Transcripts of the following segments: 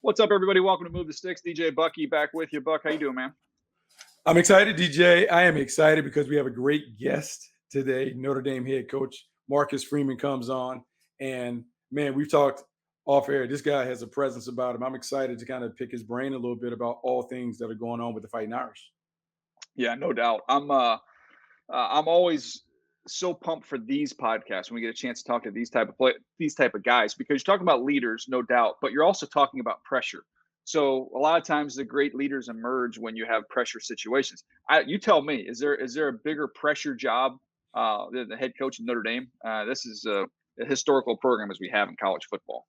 What's up, everybody? Welcome to Move the Sticks. DJ Bucky back with you. Buck, how you doing, man? I'm excited, DJ. I am excited because we have a great guest today. Notre Dame head coach Marcus Freeman comes on. And man, we've talked off air. This guy has a presence about him. I'm excited to kind of pick his brain a little bit about all things that are going on with the Fighting Irish. Yeah, no doubt. I'm always so pumped for these podcasts when we get a chance to talk to these type of guys because you're talking about leaders, no doubt, but you're also talking about pressure. So a lot of times the great leaders emerge when you have pressure situations. You tell me, is there a bigger pressure job than the head coach of Notre Dame? This is a historical program as we have in college football.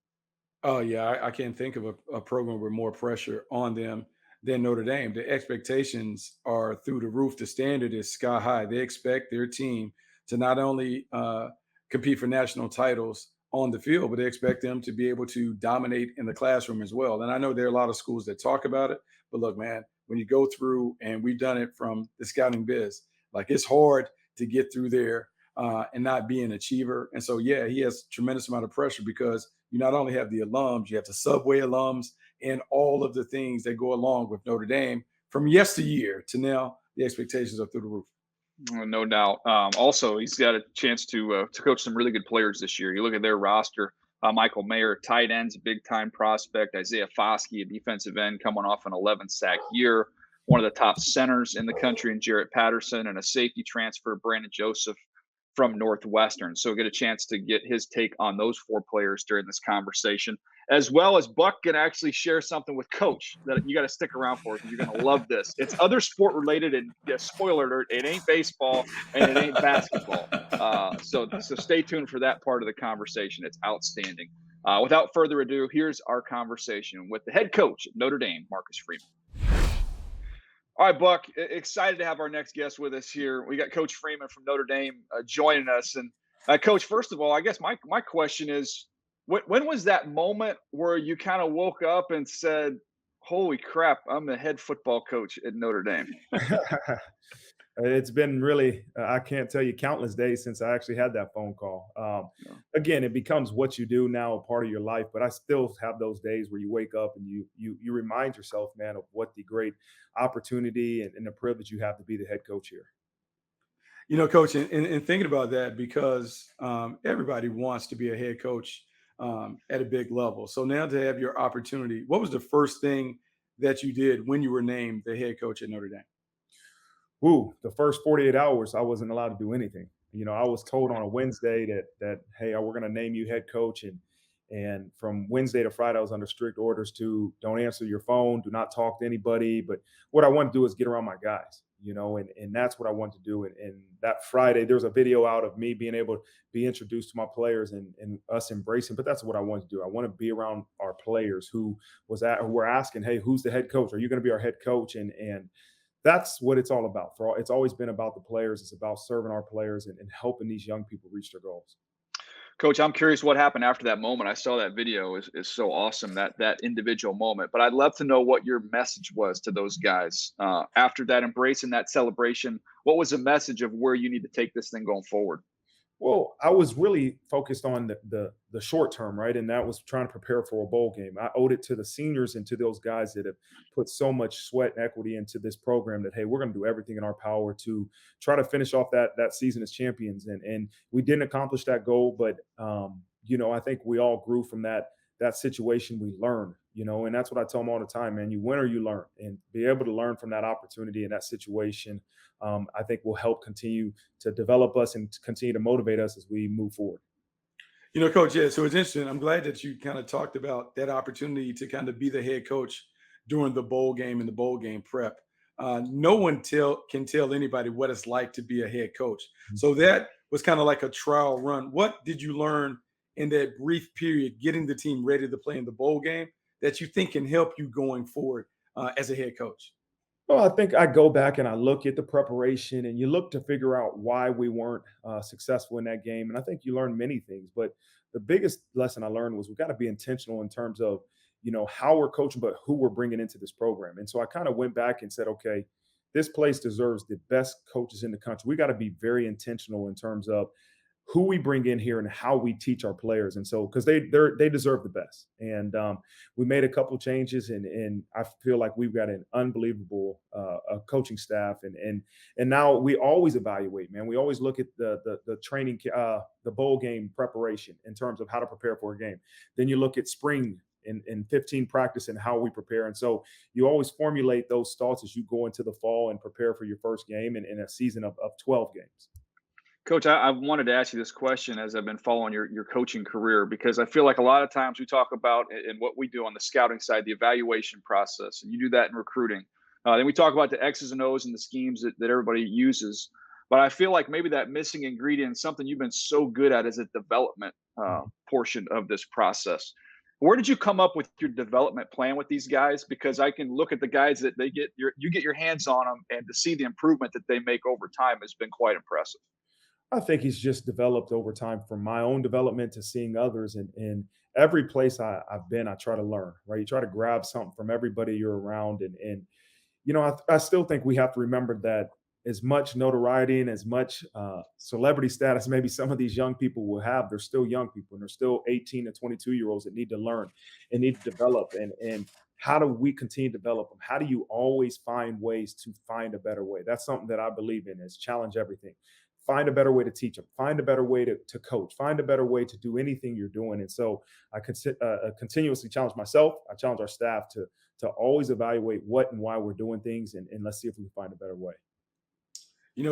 Oh, yeah. I can't think of a program with more pressure on them than Notre Dame. The expectations are through the roof. The standard is sky high. They expect their team to not only compete for national titles on the field, but they expect them to be able to dominate in the classroom as well. And I know there are a lot of schools that talk about it, but look, man, when you go through, and we've done it from the scouting biz, like it's hard to get through there and not be an achiever. And so, yeah, he has a tremendous amount of pressure because you not only have the alums, you have the Subway alums and all of the things that go along with Notre Dame from yesteryear to now. The expectations are through the roof. No doubt. Also, he's got a chance to coach some really good players this year. You look at their roster. Michael Mayer, tight ends, a big time prospect. Isaiah Foskey, a defensive end, coming off an 11 sack year. One of the top centers in the country, and Jarrett Patterson, and a safety transfer, Brandon Joseph from Northwestern. So get a chance to get his take on those four players during this conversation, as well as Buck can actually share something with Coach that you got to stick around for because you're going to love this. It's other sport related, and yeah, spoiler alert, it ain't baseball and it ain't basketball. So stay tuned for that part of the conversation. It's outstanding. Without further ado, here's our conversation with the head coach at Notre Dame, Marcus Freeman. All right, Buck, excited to have our next guest with us here. We got Coach Freeman from Notre Dame joining us. And Coach, first of all, I guess my question is, when was that moment where you kind of woke up and said, holy crap, I'm the head football coach at Notre Dame? It's been really, I can't tell you countless days since I actually had that phone call. Again, it becomes what you do now, a part of your life, but I still have those days where you wake up and you remind yourself, man, of what the great opportunity and the privilege you have to be the head coach here. You know, Coach, and thinking about that, because everybody wants to be a head coach at a big level. So now to have your opportunity, what was the first thing that you did when you were named the head coach at Notre Dame? The first 48 hours, I wasn't allowed to do anything. You know, I was told on a Wednesday that hey, we're going to name you head coach, and from Wednesday to Friday, I was under strict orders to don't answer your phone, do not talk to anybody. But what I want to do is get around my guys, you know, and that's what I want to do. And that Friday, there's a video out of me being able to be introduced to my players and us embracing. But that's what I want to do. I want to be around our players who were asking, hey, who's the head coach? Are you going to be our head coach? And that's what it's all about. It's always been about the players. It's about serving our players and helping these young people reach their goals. Coach, I'm curious what happened after that moment. I saw that video is so awesome, that individual moment. But I'd love to know what your message was to those guys after that embrace and that celebration. What was the message of where you need to take this thing going forward? Well, I was really focused on the short term, right? And that was trying to prepare for a bowl game. I owed it to the seniors and to those guys that have put so much sweat and equity into this program that, hey, we're going to do everything in our power to try to finish off that season as champions. And we didn't accomplish that goal, but you know, I think we all grew from that situation. We learned, you know, and that's what I tell them all the time, man. You win or you learn, and be able to learn from that opportunity and that situation, I think will help continue to develop us and continue to motivate us as we move forward. You know, Coach, yeah, so it's interesting. I'm glad that you kind of talked about that opportunity to kind of be the head coach during the bowl game and the bowl game prep. No one can tell anybody what it's like to be a head coach. So that was kind of like a trial run. What did you learn in that brief period, getting the team ready to play in the bowl game, that you think can help you going forward as a head coach? Well, I think I go back and I look at the preparation and you look to figure out why we weren't successful in that game. And I think you learn many things, but the biggest lesson I learned was we got to be intentional in terms of, you know, how we're coaching, but who we're bringing into this program. And so I kind of went back and said, okay, this place deserves the best coaches in the country. We got to be very intentional in terms of who we bring in here and how we teach our players. And so, because they deserve the best. And we made a couple changes, and I feel like we've got an unbelievable coaching staff. And now we always evaluate, man. We always look at the training, the bowl game preparation in terms of how to prepare for a game. Then you look at spring in 15 practice and how we prepare. And so you always formulate those thoughts as you go into the fall and prepare for your first game in a season of 12 games. Coach, I wanted to ask you this question as I've been following your coaching career, because I feel like a lot of times we talk about in what we do on the scouting side, the evaluation process, and you do that in recruiting. Then we talk about the X's and O's and the schemes that everybody uses. But I feel like maybe that missing ingredient, something you've been so good at, is a development portion of this process. Where did you come up with your development plan with these guys? Because I can look at the guys that you get your hands on them, and to see the improvement that they make over time has been quite impressive. I think he's just developed over time from my own development to seeing others. And every place I've been, I try to learn, right? You try to grab something from everybody you're around. And I still think we have to remember that as much notoriety and as much celebrity status maybe some of these young people will have, they're still young people, and they're still 18 to 22-year-olds that need to learn and need to develop. And how do we continue to develop them? How do you always find ways to find a better way? That's something that I believe in, is challenge everything. Find a better way to teach them. Find a better way to coach. Find a better way to do anything you're doing. And so I continuously challenge myself. I challenge our staff to always evaluate what and why we're doing things, and let's see if we can find a better way.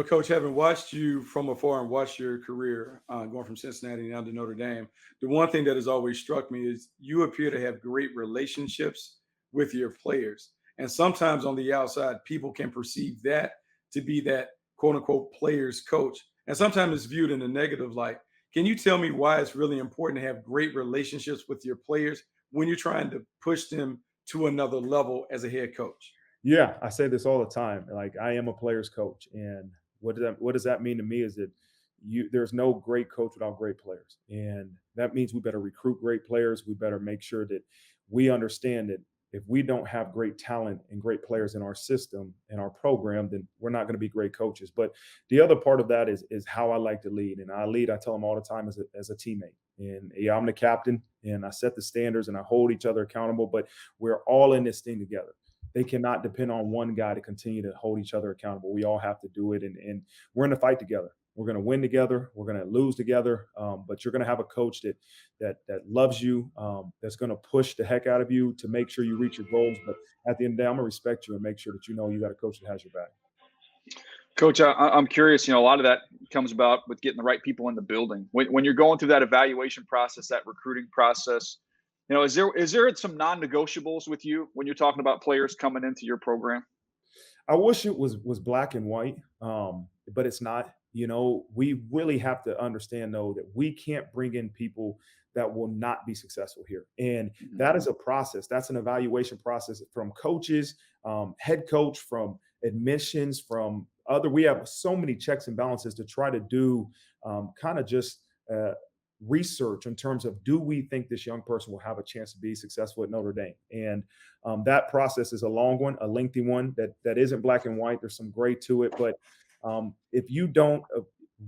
Coach, having watched you from afar and watched your career going from Cincinnati down to Notre Dame, the one thing that has always struck me is you appear to have great relationships with your players. And sometimes on the outside, people can perceive that to be that quote unquote players coach. And sometimes it's viewed in a negative light. Can you tell me why it's really important to have great relationships with your players when you're trying to push them to another level as a head coach? Yeah, I say this all the time. Like, I am a player's coach, and what does that mean to me is that there's no great coach without great players, and that means we better recruit great players. We better make sure that we understand that if we don't have great talent and great players in our system and our program, then we're not going to be great coaches. But the other part of that is how I like to lead, and I tell them all the time, as a teammate. And yeah, I'm the captain, and I set the standards, and I hold each other accountable. But we're all in this thing together. They cannot depend on one guy to continue to hold each other accountable. We all have to do it, and we're in the fight together. We're going to win together. We're going to lose together. But you're going to have a coach that loves you, that's going to push the heck out of you to make sure you reach your goals. But at the end of the day, I'm going to respect you and make sure that you got a coach that has your back. Coach, I'm curious. A lot of that comes about with getting the right people in the building. When you're going through that evaluation process, that recruiting process, is there some non-negotiables with you when you're talking about players coming into your program? I wish it was black and white, but it's not. We really have to understand, though, that we can't bring in people that will not be successful here, and that is a process. That's an evaluation process from coaches, head coach, from admissions, from other. We have so many checks and balances to try to do, kind of just research in terms of, do we think this young person will have a chance to be successful at Notre Dame? And that process is a long one, a lengthy one that isn't black and white. There's some gray to it, but if you don't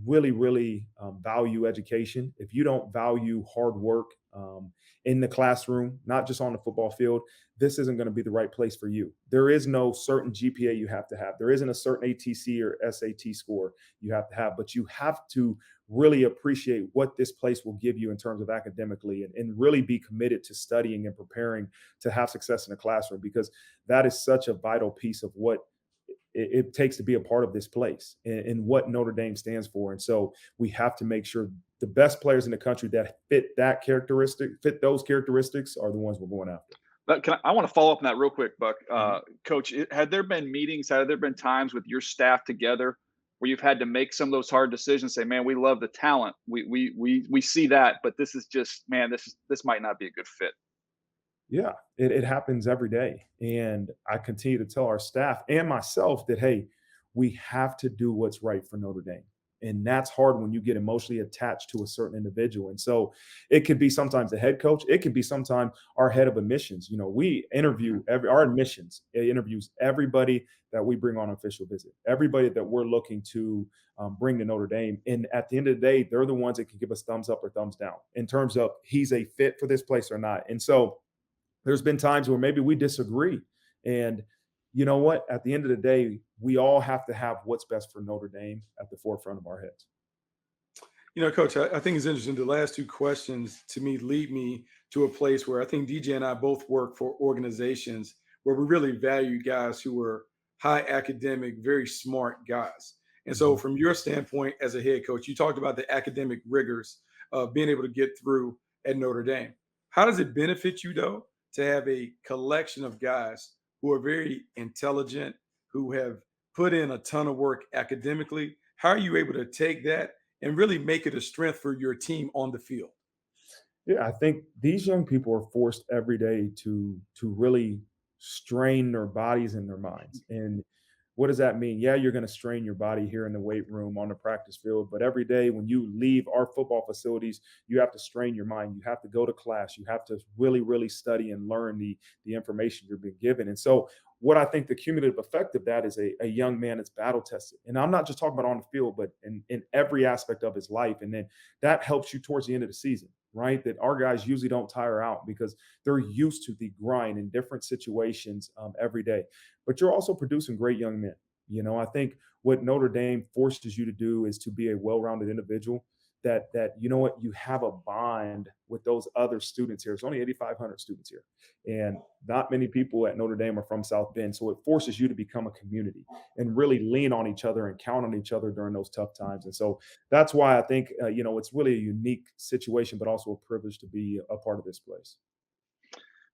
really value education, if you don't value hard work in the classroom, not just on the football field, this isn't going to be the right place for you. There is no certain GPA you have to have. There isn't a certain ATC or SAT score you have to have, but you have to really appreciate what this place will give you in terms of academically, and really be committed to studying and preparing to have success in the classroom, because that is such a vital piece of what it takes to be a part of this place, and what Notre Dame stands for. And so we have to make sure the best players in the country that fit those characteristics are the ones we're going after. But I want to follow up on that real quick, Buck. Coach, had there been meetings, had there been times with your staff together where you've had to make some of those hard decisions, say, man, we love the talent. We see that, but this is just, man, this might not be a good fit. Yeah, it happens every day. And I continue to tell our staff and myself that, hey, we have to do what's right for Notre Dame. And that's hard when you get emotionally attached to a certain individual. And so it could be sometimes the head coach, it could be sometimes our head of admissions. We interview our admissions, it interviews everybody that we bring on official visit, everybody that we're looking to bring to Notre Dame. And at the end of the day, they're the ones that can give us thumbs up or thumbs down in terms of he's a fit for this place or not. And so there's been times where maybe we disagree. And you know what? At the end of the day, we all have to have what's best for Notre Dame at the forefront of our heads. Coach, I think it's interesting. The last two questions to me lead me to a place where I think DJ and I both work for organizations where we really value guys who are high academic, very smart guys. And so, Mhm. from your standpoint as a head coach, you talked about the academic rigors of being able to get through at Notre Dame. How does it benefit you, though, to have a collection of guys who are very intelligent, who have put in a ton of work academically? How are you able to take that and really make it a strength for your team on the field? Yeah, I think these young people are forced every day to really strain their bodies and their minds. And what does that mean? Yeah, you're going to strain your body here in the weight room on the practice field, but every day when you leave our football facilities, you have to strain your mind. You have to go to class. You have to really, really study and learn the information you're being given. And so, what I think the cumulative effect of that is a young man that's battle tested. And I'm not just talking about on the field, but in every aspect of his life. And then that helps you towards the end of the season, right? That our guys usually don't tire out because they're used to the grind in different situations every day. But you're also producing great young men. I think what Notre Dame forces you to do is to be a well-rounded individual. That you know what, you have a bond with those other students here. There's only 8,500 students here, and not many people at Notre Dame are from South Bend. So it forces you to become a community and really lean on each other and count on each other during those tough times. And so that's why I think it's really a unique situation, but also a privilege to be a part of this place.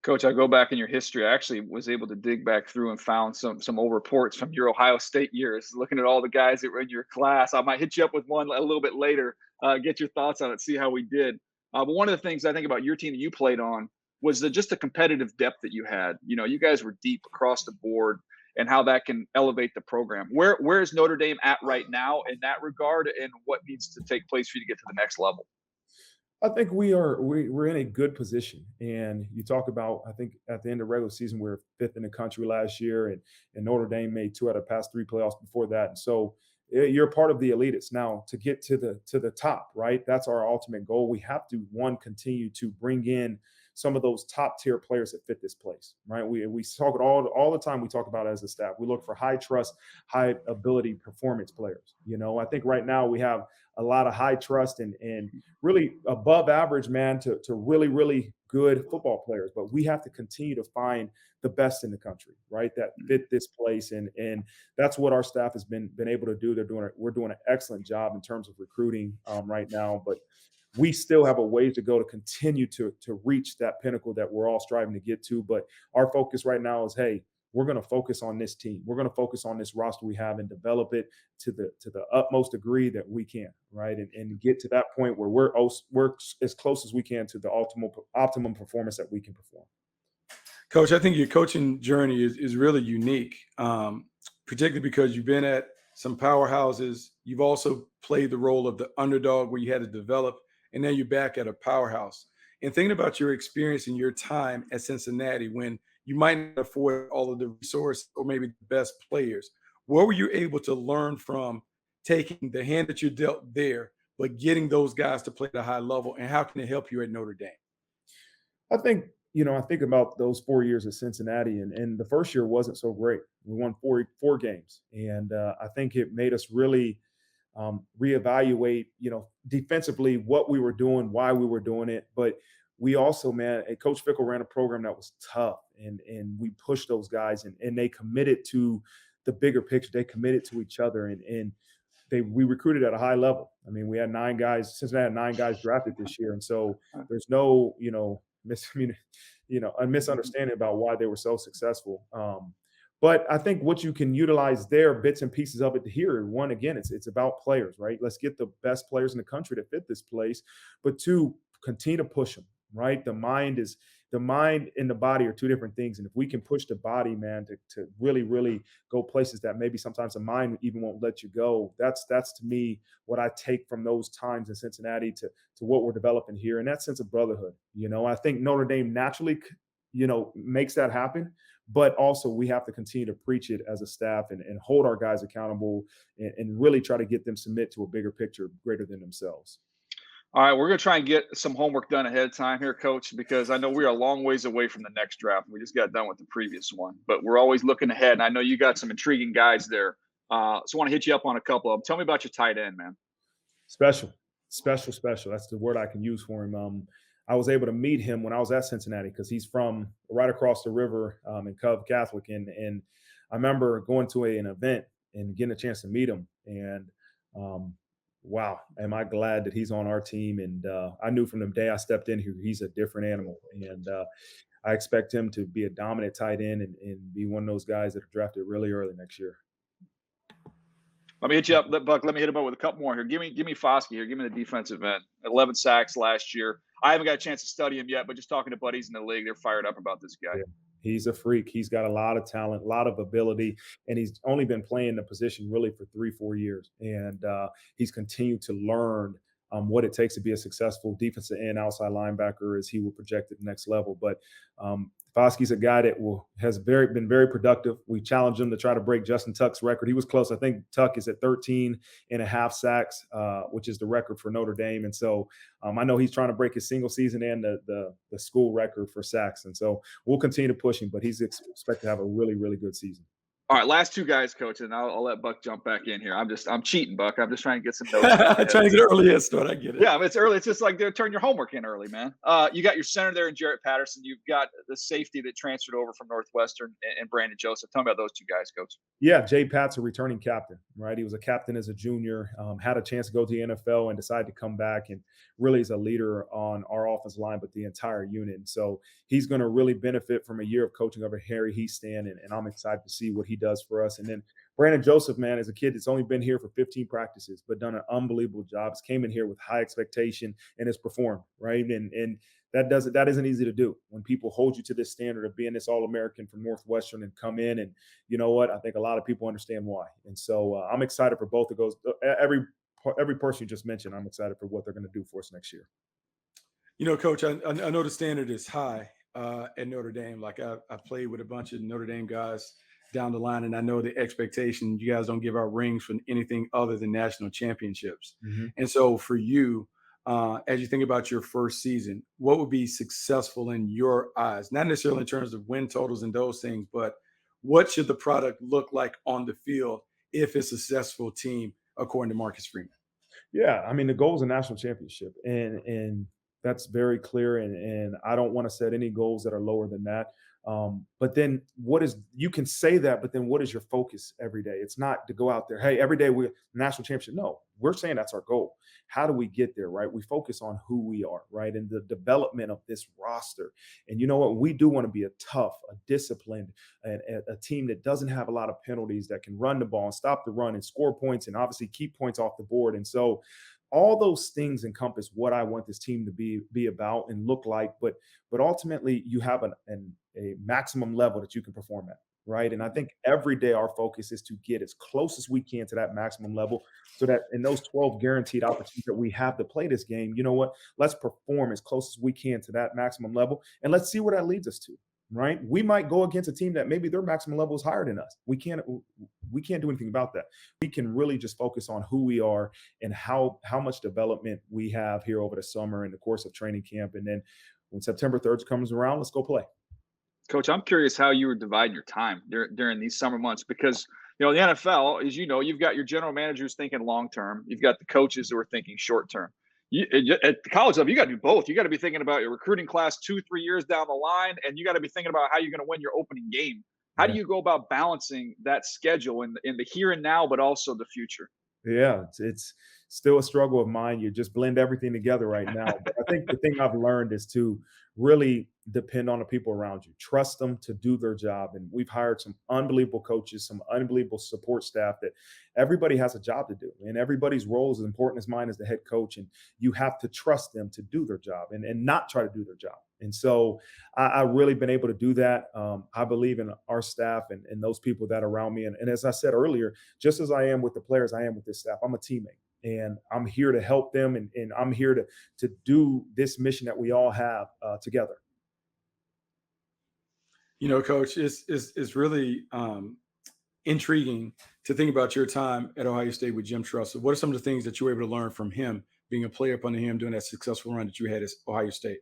Coach, I go back in your history. I actually was able to dig back through and found some old reports from your Ohio State years, looking at all the guys that were in your class. I might hit you up with one a little bit later, get your thoughts on it, see how we did. But one of the things I think about your team that you played on was just the competitive depth that you had. You guys were deep across the board, and how that can elevate the program. Where is Notre Dame at right now in that regard, and what needs to take place for you to get to the next level? I think we're in a good position. And you talk about, I think at the end of regular season, we were fifth in the country last year, and Notre Dame made two out of the past three playoffs before that. And so you're part of the elitists now to get to the top, right? That's our ultimate goal. We have to one continue to bring in some of those top tier players that fit this place, right? We talk it all the time. We talk about it as a staff. We look for high trust, high ability performance players. I think right now we have a lot of high trust and really above average, man, to really, really good football players. But we have to continue to find the best in the country, right? That fit this place. And that's what our staff has been able to do. We're doing an excellent job in terms of recruiting right now. But we still have a ways to go to continue to reach that pinnacle that we're all striving to get to. But our focus right now is, hey, we're going to focus on this team. We're going to focus on this roster we have and develop it to the utmost degree that we can, right? And get to that point where we're as close as we can to the optimum performance that we can perform. Coach, I think your coaching journey is really unique, particularly because you've been at some powerhouses. You've also played the role of the underdog where you had to develop, and now you're back at a powerhouse. And thinking about your experience and your time at Cincinnati when you might not afford all of the resources or maybe the best players, what were you able to learn from taking the hand that you're dealt there, but getting those guys to play at a high level? And how can it help you at Notre Dame? I think, I think about those 4 years at Cincinnati, and the first year wasn't so great. We won four games, and I think it made us really reevaluate, defensively what we were doing, why we were doing it. But we also, man, Coach Fickle ran a program that was tough, and we pushed those guys, and they committed to the bigger picture. They committed to each other, and we recruited at a high level. I mean, we had 9 guys. Cincinnati had 9 guys drafted this year, and so there's no, a misunderstanding about why they were so successful. But I think what you can utilize there, bits and pieces of it here. One, again, it's about players, right? Let's get the best players in the country to fit this place. But two, continue to push them, right? The the mind and the body are two different things. And if we can push the body, man, to really, really go places that maybe sometimes the mind even won't let you go, that's to me what I take from those times in Cincinnati to what we're developing here, and that sense of brotherhood. I think Notre Dame naturally, makes that happen. But also we have to continue to preach it as a staff and hold our guys accountable and really try to get them submit to a bigger picture greater than themselves. All right, we're going to try and get some homework done ahead of time here, Coach, because I know we are a long ways away from the next draft. We just got done with the previous one, but we're always looking ahead. And I know you got some intriguing guys there. So I want to hit you up on a couple of them. Tell me about your tight end, man. Special, special, special. That's the word I can use for him. I was able to meet him when I was at Cincinnati because he's from right across the river in Cub Catholic. And I remember going to an event and getting a chance to meet him. And wow, am I glad that he's on our team. And I knew from the day I stepped in here, he's a different animal. And I expect him to be a dominant tight end and be one of those guys that are drafted really early next year. Let me hit you up, Buck. Let me hit him up with a couple more here. Give me Foskey here. Give me the defensive end. 11 sacks last year. I haven't got a chance to study him yet, but just talking to buddies in the league, they're fired up about this guy. Yeah. He's a freak. He's got a lot of talent, a lot of ability, and he's only been playing the position really for 3-4 years. And he's continued to learn what it takes to be a successful defensive end outside linebacker as he will project at the next level. But Foskey's a guy that has been very productive. We challenged him to try to break Justin Tuck's record. He was close. I think Tuck is at 13.5 sacks, which is the record for Notre Dame. And so I know he's trying to break his single season and the school record for sacks. And so we'll continue to push him, but he's expected to have a really, really good season. All right, last two guys, Coach, and I'll let Buck jump back in here. I'm cheating, Buck. I'm just trying to get some notes. Trying to get early head start. I get it. Yeah, it's early. It's just like they're turning your homework in early, man. You got your center there in Jarrett Patterson. You've got the safety that transferred over from Northwestern and Brandon Joseph. Tell me about those two guys, Coach. Yeah, Jay Pat's a returning captain, right? He was a captain as a junior, had a chance to go to the NFL and decided to come back and really is a leader on our offensive line, but the entire unit. And so he's going to really benefit from a year of coaching over Harry Heastan, and I'm excited to see what he does for us. And then Brandon Joseph, man, is a kid that's only been here for 15 practices, but done an unbelievable job. He came in here with high expectation and has performed, right? And that isn't easy to do when people hold you to this standard of being this All-American from Northwestern and come in. And you know what? I think a lot of people understand why. And so I'm excited for both of those. Every person you just mentioned, I'm excited for what they're going to do for us next year. Coach, I know the standard is high at Notre Dame. Like I played with a bunch of Notre Dame guys down the line, and I know the expectation, you guys don't give out rings for anything other than national championships. Mm-hmm. And so for you, as you think about your first season, what would be successful in your eyes? Not necessarily in terms of win totals and those things, but what should the product look like on the field if it's a successful team, according to Marcus Freeman? Yeah, I mean, the goal is a national championship, and that's very clear. And I don't want to set any goals that are lower than that. But then you can say that, but then what is your focus every day? It's not to go out there, hey, every day we're national championship. No, we're saying that's our goal. How do we get there, right? We focus on who we are, right? And the development of this roster. And you know what? We do want to be a tough, a disciplined, and a team that doesn't have a lot of penalties, that can run the ball and stop the run and score points and obviously keep points off the board. And so all those things encompass what I want this team to be about and look like. But ultimately, you have a maximum level that you can perform at, right? And I think every day our focus is to get as close as we can to that maximum level, so that in those 12 guaranteed opportunities that we have to play this game, you know what? Let's perform as close as we can to that maximum level, and let's see where that leads us to. Right? We might go against a team that maybe their maximum level is higher than us. We can't do anything about that. We can really just focus on who we are and how much development we have here over the summer in the course of training camp. And then when September 3rd comes around, let's go play. Coach, I'm curious how you were dividing your time during these summer months, because the NFL, as you know, you've got your general managers thinking long term, you've got the coaches who are thinking short term. At the college level, you got to do both. You got to be thinking about your recruiting class 2-3 years down the line, and you got to be thinking about how you're going to win your opening game. How do you go about balancing that schedule in the here and now, but also the future? Yeah, it's still a struggle of mine. You just blend everything together right now. But I think the thing I've learned is to really depend on the people around you. Trust them to do their job. And we've hired some unbelievable coaches, some unbelievable support staff that everybody has a job to do. And everybody's role is as important as mine as the head coach. And you have to trust them to do their job and not try to do their job. And so I've really been able to do that. I believe in our staff and those people that are around me. And as I said earlier, just as I am with the players, I am with this staff. I'm a teammate. And I'm here to help them, and I'm here to do this mission that we all have together. Coach, it's really intriguing to think about your time at Ohio State with Jim Tressel. What are some of the things that you were able to learn from him, being a player up under him, doing that successful run that you had at Ohio State?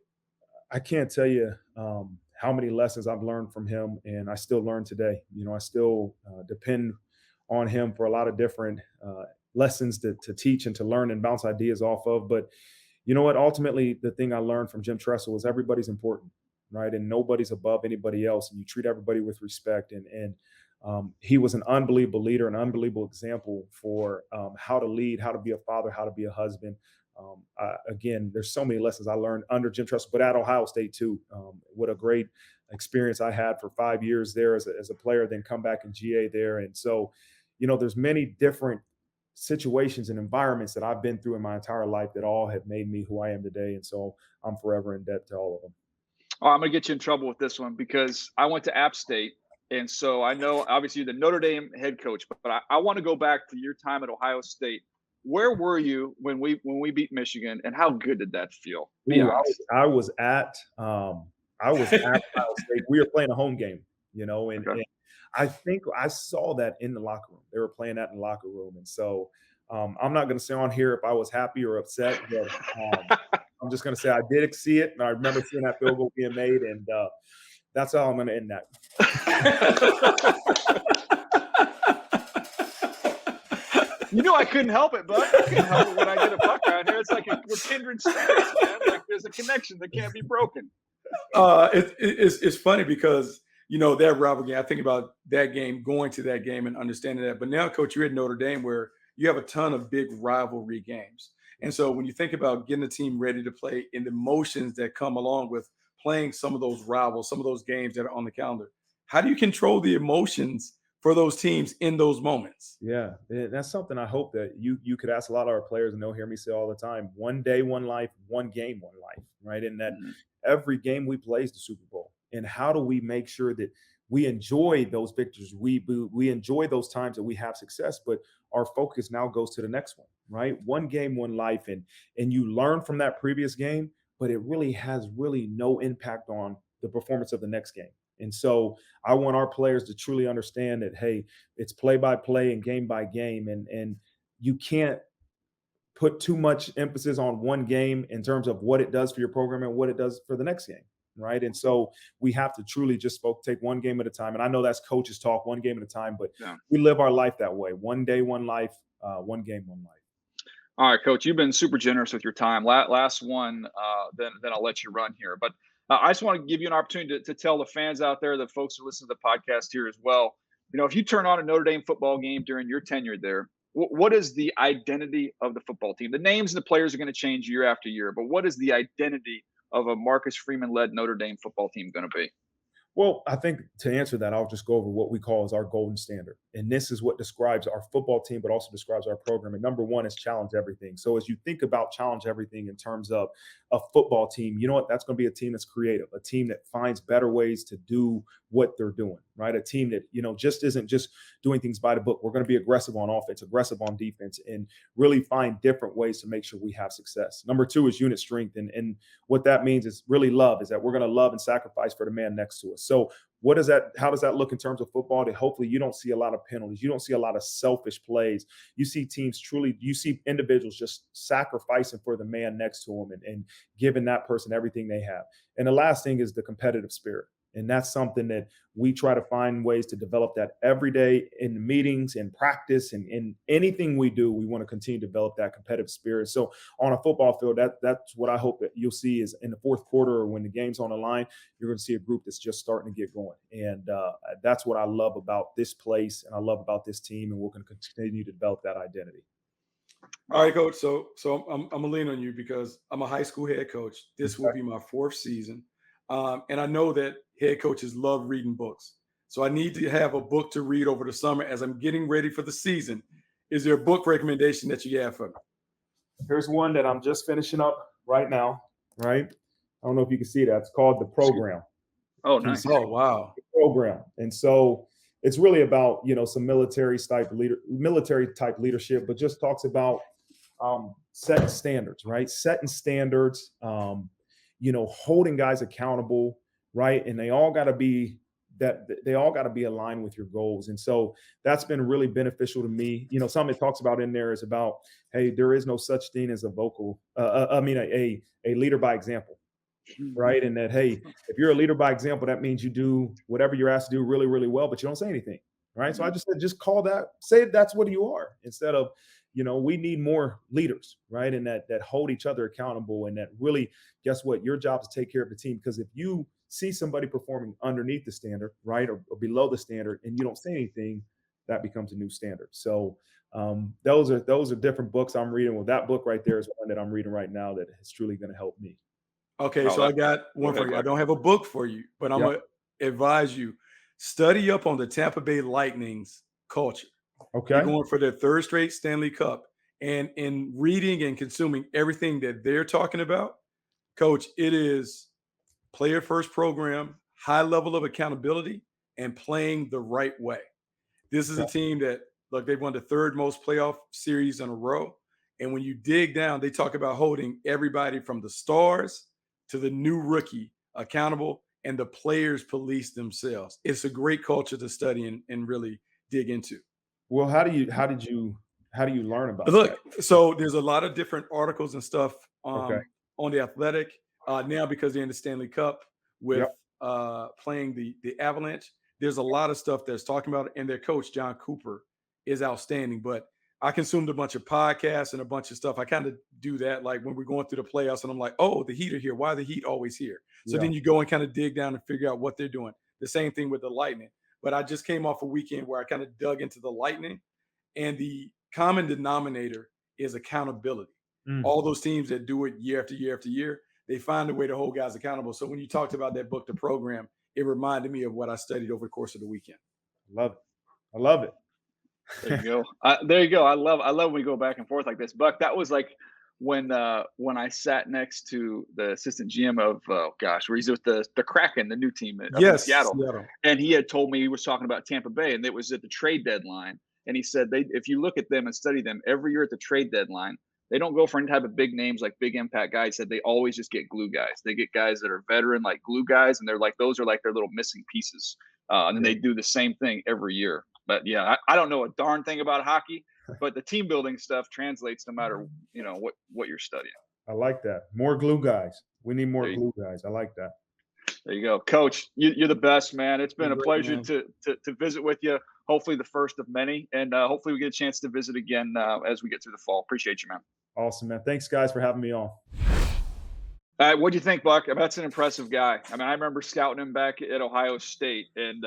I can't tell you how many lessons I've learned from him, and I still learn today. I still depend on him for a lot of different lessons to teach and to learn and bounce ideas off of. But you know what? Ultimately, the thing I learned from Jim Tressel is everybody's important, right? And nobody's above anybody else. And you treat everybody with respect. And he was an unbelievable leader, an unbelievable example for how to lead, how to be a father, how to be a husband. Again, there's so many lessons I learned under Jim Tressel, but at Ohio State too. What a great experience I had for 5 years there as a player, then come back in GA there. And so, there's many different situations and environments that I've been through in my entire life that all have made me who I am today. And so I'm forever in debt to all of them. Oh, I'm going to get you in trouble with this one because I went to App State. And so I know, obviously, you're the Notre Dame head coach, but I want to go back to your time at Ohio State. Where were you when we beat Michigan, and how good did that feel? Be honest. I was at Ohio State. We were playing a home game, and I think I saw that in the locker room. They were playing that in the locker room. And so I'm not going to say on here if I was happy or upset, but I'm just going to say I did see it. And I remember seeing that field goal being made. And that's how I'm going to end that. I couldn't help it, bud. I couldn't help it when I get a puck around here. It's like we're kindred spirits, man. Like there's a connection that can't be broken. It's funny because that rivalry. I think about that game, going to that game, and understanding that. But now, Coach, you're at Notre Dame, where you have a ton of big rivalry games, and so when you think about getting the team ready to play and the emotions that come along with playing some of those rivals, some of those games that are on the calendar, how do you control the emotions for those teams in those moments? Yeah, that's something I hope that you could ask a lot of our players, and they'll hear me say all the time: one day, one life, one game, one life, right? And that every game we play is the Super Bowl. And how do we make sure that we enjoy those victories? We enjoy those times that we have success, but our focus now goes to the next one, right? One game, one life, and you learn from that previous game, but it really has no impact on the performance of the next game. And so I want our players to truly understand that, hey, it's play by play and game by game, and you can't put too much emphasis on one game in terms of what it does for your program and what it does for the next game. Right. And so we have to truly just take one game at a time. And I know that's coaches talk, one game at a time, but we live our life that way. One day, one life, one game, one life. All right, Coach, you've been super generous with your time. Last one, then I'll let you run here. But I just want to give you an opportunity to tell the fans out there, the folks who listen to the podcast here as well, if you turn on a Notre Dame football game during your tenure there, what is the identity of the football team? The names and the players are going to change year after year, but what is the identity of a Marcus Freeman-led Notre Dame football team going to be? Well, I think to answer that, I'll just go over what we call as our golden standard. And this is what describes our football team, but also describes our program. And number one is challenge everything. So as you think about challenge everything in terms of a football team, you know what? That's going to be a team that's creative, a team that finds better ways to do what they're doing, right? A team that, just isn't just doing things by the book. We're going to be aggressive on offense, aggressive on defense, and really find different ways to make sure we have success. Number two is unit strength. And what that means is really love, is that we're going to love and sacrifice for the man next to us. So how does that look in terms of football? That hopefully you don't see a lot of penalties. You don't see a lot of selfish plays. You see teams you see individuals just sacrificing for the man next to them and giving that person everything they have. And the last thing is the competitive spirit. And that's something that we try to find ways to develop that every day in meetings, in practice, and in anything we do. We want to continue to develop that competitive spirit. So on a football field, that's what I hope that you'll see is in the fourth quarter or when the game's on the line, you're going to see a group that's just starting to get going. And that's what I love about this place, and I love about this team, and we're going to continue to develop that identity. All right, Coach. So I'm going to lean on you because I'm a high school head coach. This will be my fourth season. And I know that head coaches love reading books. So I need to have a book to read over the summer as I'm getting ready for the season. Is there a book recommendation that you have for me? Here's one that I'm just finishing up right now, right? I don't know if you can see that. It's called The Program. Oh, nice. Oh, wow. The Program. And so it's really about, some military type leadership, but just talks about setting standards, right? Setting standards, holding guys accountable, right? And they all got to be aligned with your goals. And so that's been really beneficial to me. Something it talks about in there is about, hey, there is no such thing as a leader by example, right? And that, hey, if you're a leader by example, that means you do whatever you're asked to do really, really well, but you don't say anything, right? So I just said, just say that's what you are, instead of, we need more leaders, right? And that hold each other accountable, and that really, guess what? Your job is to take care of the team, because if you see somebody performing underneath the standard, right, or below the standard, and you don't say anything, that becomes a new standard. So those are different books I'm reading. Well, that book right there is one that I'm reading right now that is truly going to help me. Okay, so I got one for you. I don't have a book for you, but I'm going to advise you, study up on the Tampa Bay Lightning's culture. Okay. They're going for their third straight Stanley Cup. And in reading and consuming everything that they're talking about, Coach, it is player first program, high level of accountability, and playing the right way. This is a team that, look, they've won the third most playoff series in a row. And when you dig down, they talk about holding everybody from the stars to the new rookie accountable, and the players police themselves. It's a great culture to study and really dig into. Well, how do you learn about Look, that? so there's a lot of different articles and stuff Okay. on the Athletic now, because they're in the Stanley Cup with playing the Avalanche. There's a lot of stuff that's talking about it, and their coach, John Cooper, is outstanding. But I consumed a bunch of podcasts and a bunch of stuff. I kind of do that, like when we're going through the playoffs, and I'm like, oh, the Heat are here. Why are the Heat always here? So then you go and kind of dig down and figure out what they're doing. The same thing with the Lightning. But I just came off a weekend where I kind of dug into the Lightning, and the common denominator is accountability. All those teams that do it year after year after year, they find a way to hold guys accountable. So when you talked about that book, The Program, it reminded me of what I studied over the course of the weekend. Love it. I love it. There you go. There you go. I love when we go back and forth like this. Buck, that was like when I sat next to the assistant GM of where he's with the Kraken, the new team in Seattle. And he had told me, he was talking about Tampa Bay, and it was at the trade deadline. And he said, if you look at them and study them every year at the trade deadline, they don't go for any type of big names like big impact guys. He said they always just get glue guys. They get guys that are veteran, like glue guys, and they're like, those are like their little missing pieces. And then they do the same thing every year. But yeah, I don't know a darn thing about hockey, but the team building stuff translates no matter what you're studying. I like that. More glue guys. We need more glue guys. I like that. There you go, Coach. You're the best, man. It's been a pleasure to visit with you. Hopefully the first of many, and hopefully we get a chance to visit again as we get through the fall. Appreciate you, man. Awesome, man. Thanks, guys, for having me on. What do you think, Buck? That's an impressive guy. I mean, I remember scouting him back at Ohio State, and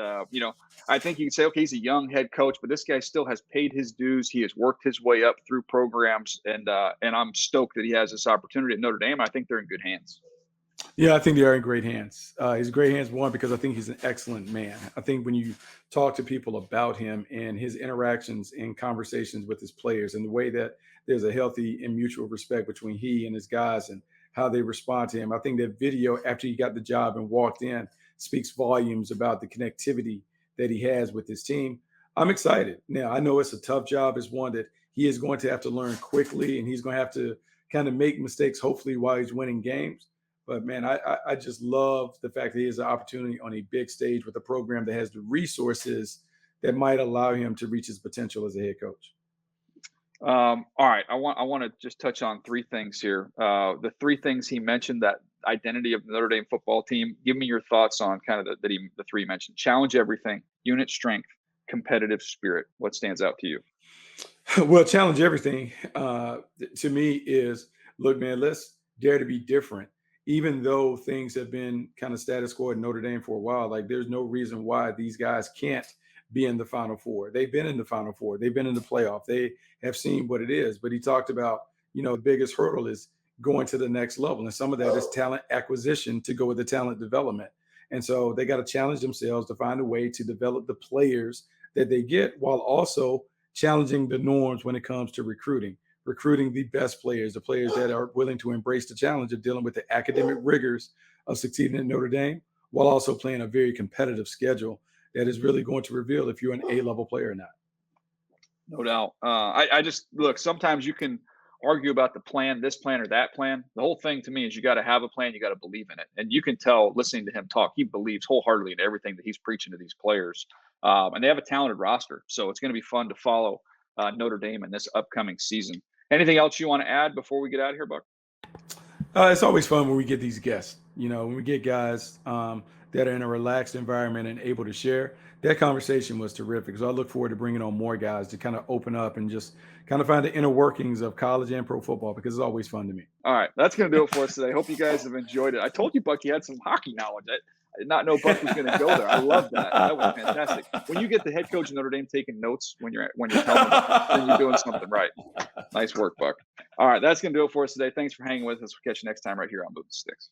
I think you can say, okay, he's a young head coach, but this guy still has paid his dues. He has worked his way up through programs, and I'm stoked that he has this opportunity at Notre Dame. I think they're in good hands. Yeah, I think they are in great hands. He's in great hands, one, because I think he's an excellent man. I think when you talk to people about him and his interactions and conversations with his players, and the way that there's a healthy and mutual respect between he and his guys and how they respond to him, I think that video after he got the job and walked in speaks volumes about the connectivity that he has with his team. I'm excited. Now, I know it's a tough job. It's one that he is going to have to learn quickly, and he's going to have to kind of make mistakes, hopefully, while he's winning games. But, man, I just love the fact that he has an opportunity on a big stage with a program that has the resources that might allow him to reach his potential as a head coach. All right. I want to just touch on three things here. The three things he mentioned, that identity of the Notre Dame football team. Give me your thoughts on kind of the three mentioned: challenge everything, unit strength, competitive spirit. What stands out to you? Well, challenge everything to me is, look, man, let's dare to be different. Even though things have been kind of status quo at Notre Dame for a while, like there's no reason why these guys can't be in the Final Four. They've been in the Final Four. They've been in the playoff. They have seen what it is. But he talked about, the biggest hurdle is going to the next level. And some of that is talent acquisition to go with the talent development. And so they got to challenge themselves to find a way to develop the players that they get while also challenging the norms when it comes to recruiting the best players, the players that are willing to embrace the challenge of dealing with the academic rigors of succeeding at Notre Dame, while also playing a very competitive schedule that is really going to reveal if you're an A-level player or not. No doubt. I just look, sometimes you can argue about the plan, this plan or that plan. The whole thing to me is you got to have a plan, you got to believe in it. And you can tell listening to him talk, he believes wholeheartedly in everything that he's preaching to these players. And they have a talented roster. So it's going to be fun to follow Notre Dame in this upcoming season. Anything else you want to add before we get out of here, Buck? It's always fun when we get these guests. When we get guys that are in a relaxed environment and able to share. That conversation was terrific. So I look forward to bringing on more guys to kind of open up and just kind of find the inner workings of college and pro football, because it's always fun to me. All right, that's going to do it for us today. Hope you guys have enjoyed it. I told you Bucky had some hockey knowledge. I did not know Buck was going to go there. I love that. That was fantastic. When you get the head coach of Notre Dame taking notes when you're telling them, then you're doing something right. Nice work, Buck. All right, that's going to do it for us today. Thanks for hanging with us. We'll catch you next time right here on Moving Sticks.